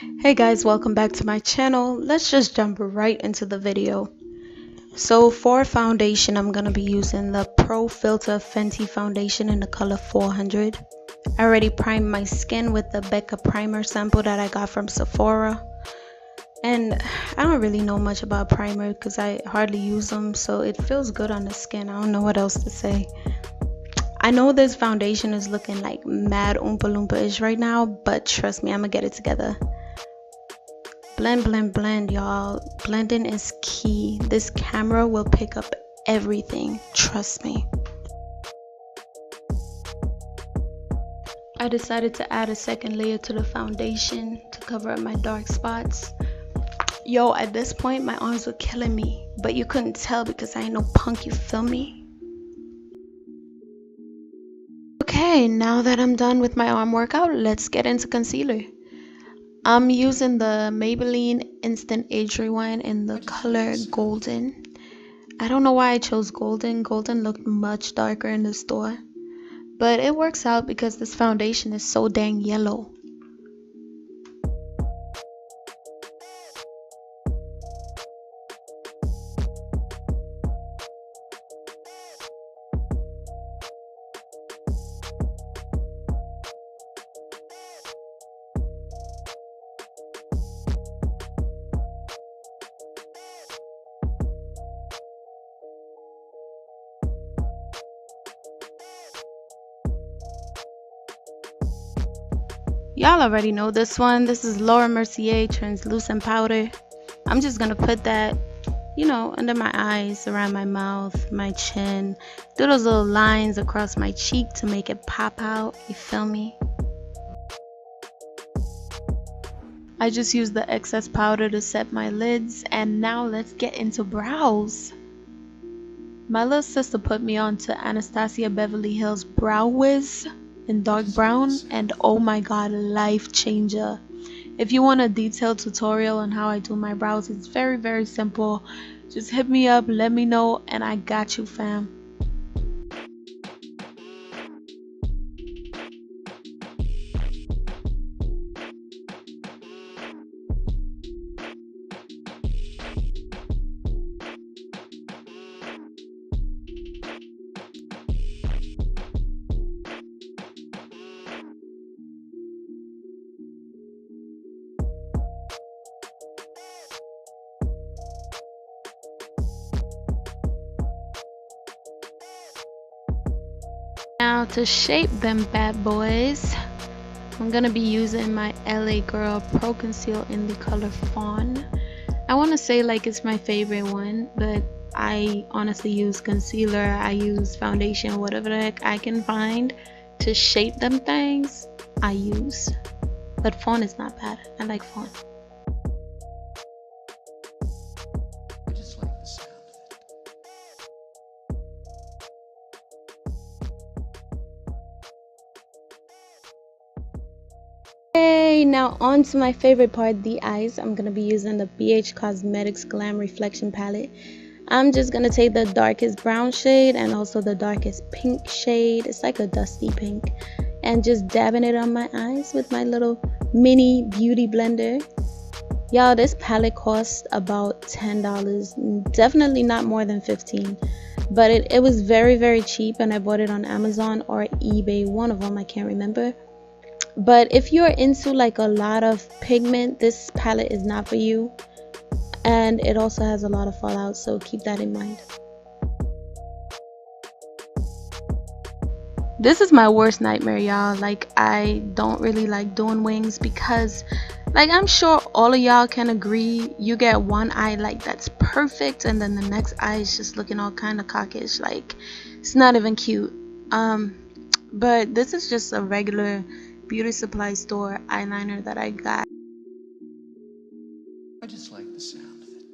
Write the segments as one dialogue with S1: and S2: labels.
S1: Hey guys, welcome back to my channel. Let's just jump right into the video. So for foundation, I'm going to be using the Pro Filter Fenty foundation in the color 400. I already primed my skin with the Becca primer sample that I got from Sephora. And I don't really know much about primer because I hardly use them, so it feels good on the skin. I don't know what else to say. I know this foundation is looking like mad Oompa Loompa-ish right now, but trust me, I'm going to get it together. Blend, blend, blend, y'all. Blending is key. This camera will pick up everything. Trust me. I decided to add a second layer to the foundation to cover up my dark spots. Yo, at this point, my arms were killing me, but you couldn't tell because I ain't no punk, you feel me? Okay, now that I'm done with my arm workout, let's get into concealer. I'm using the Maybelline Instant Age Rewind in the color Golden. I don't know why I chose Golden. Golden looked much darker in the store. But it works out because this foundation is so dang yellow. Y'all already know this one. This is Laura Mercier translucent powder. I'm just gonna put that, under my eyes, around my mouth, my chin. Do those little lines across my cheek to make it pop out. You feel me? I just used the excess powder to set my lids, and now let's get into brows. My little sister put me on to Anastasia Beverly Hills Brow Wiz in dark brown, and oh my god, life changer. If you want a detailed tutorial on how I do my brows, it's very simple. Just hit me up, let me know, and I got you, fam. Now to shape them bad boys, I'm gonna be using my LA Girl Pro Conceal in the color Fawn. I want to say like it's my favorite one, but I honestly use concealer, I use foundation, whatever the heck I can find to shape them things, I use. But Fawn is not bad. I like Fawn. Okay, now on to my favorite part, the eyes. I'm gonna be using the BH Cosmetics Glam Reflection Palette. I'm just gonna take the darkest brown shade and also the darkest pink shade. It's like a dusty pink, and just dabbing it on my eyes with my little mini beauty blender. Y'all, this palette cost about $10, definitely not more than 15, but it was very cheap, and I bought it on Amazon or eBay, one of them, I can't remember. But if you're into like a lot of pigment, this palette is not for you, and it also has a lot of fallout, so keep that in mind. This is my worst nightmare, y'all. Like, I don't really like doing wings because, like, I'm sure all of y'all can agree, you get one eye like that's perfect and then the next eye is just looking all kind of cockish, like it's not even cute. But this is just a regular beauty supply store eyeliner that I got.
S2: I just like the sound of it.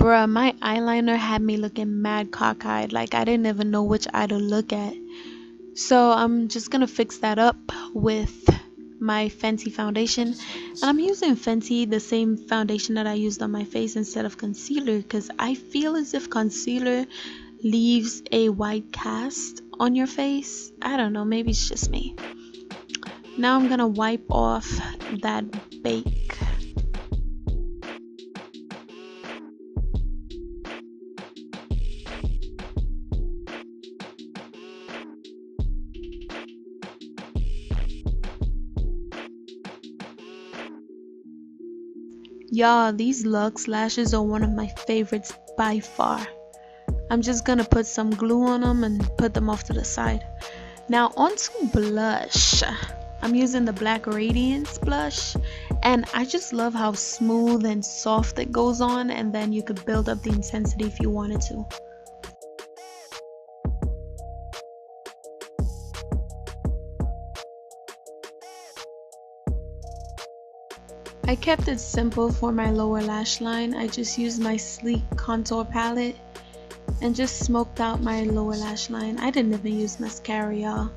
S1: Bruh, my eyeliner had me looking mad cockeyed, like I didn't even know which eye to look at. So I'm just gonna fix that up with my Fenty foundation, and I'm using Fenty, the same foundation that I used on my face, instead of concealer, because I feel as if concealer leaves a white cast on your face. I don't know, maybe it's just me. Now I'm gonna wipe off that bake. Y'all, these Luxe lashes are one of my favorites by far. I'm just gonna put some glue on them and put them off to the side. Now onto blush. I'm using the Black Radiance blush, and I just love how smooth and soft it goes on, and then you could build up the intensity if you wanted to. I kept it simple for my lower lash line. I just used my sleek contour palette and just smoked out my lower lash line. I didn't even use mascara, y'all.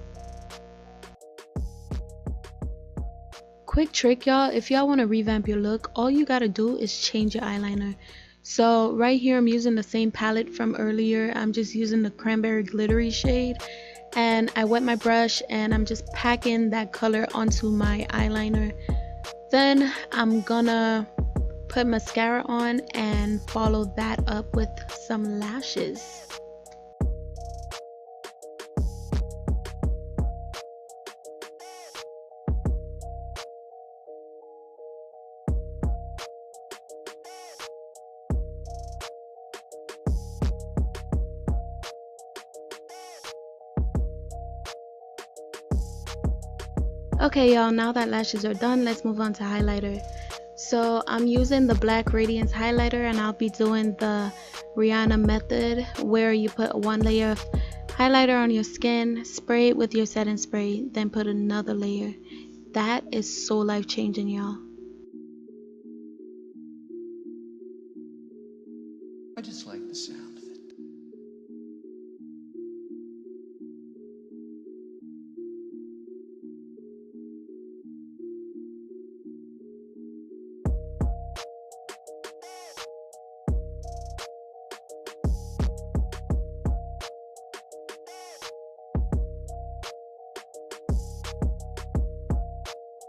S1: Quick trick, y'all, if y'all want to revamp your look, all you gotta do is change your eyeliner. So right here I'm using the same palette from earlier. I'm just using the cranberry glittery shade, and I wet my brush and I'm just packing that color onto my eyeliner. Then I'm gonna put mascara on and follow that up with some lashes. Okay y'all, now that lashes are done, let's move on to highlighter. So I'm using the Black Radiance highlighter, and I'll be doing the Rihanna method, where you put one layer of highlighter on your skin, spray it with your setting spray, then put another layer. That is so life changing, y'all.
S2: I just like the sound of it.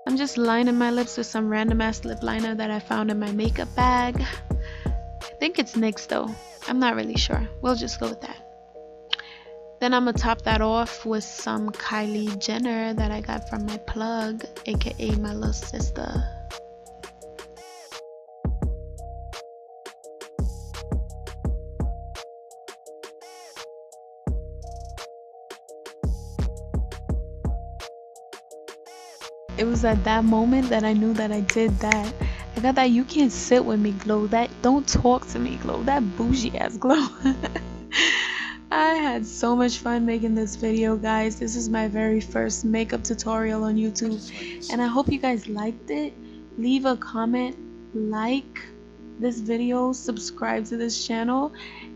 S1: I'm just lining my lips with some random ass lip liner that I found in my makeup bag. I think it's NYX though. I'm not really sure. We'll just go with that. Then I'm gonna top that off with some Kylie Jenner that I got from my plug, aka my little sister. It was at that moment that I knew that I did that. I got that you can't sit with me glow, that don't talk to me glow, that bougie ass glow. I had so much fun making this video, guys. This is my very first makeup tutorial on YouTube, and I hope you guys liked it. Leave a comment, like this video, subscribe to this channel,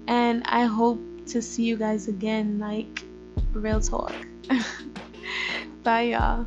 S1: and I hope to see you guys again, like real talk. Bye y'all.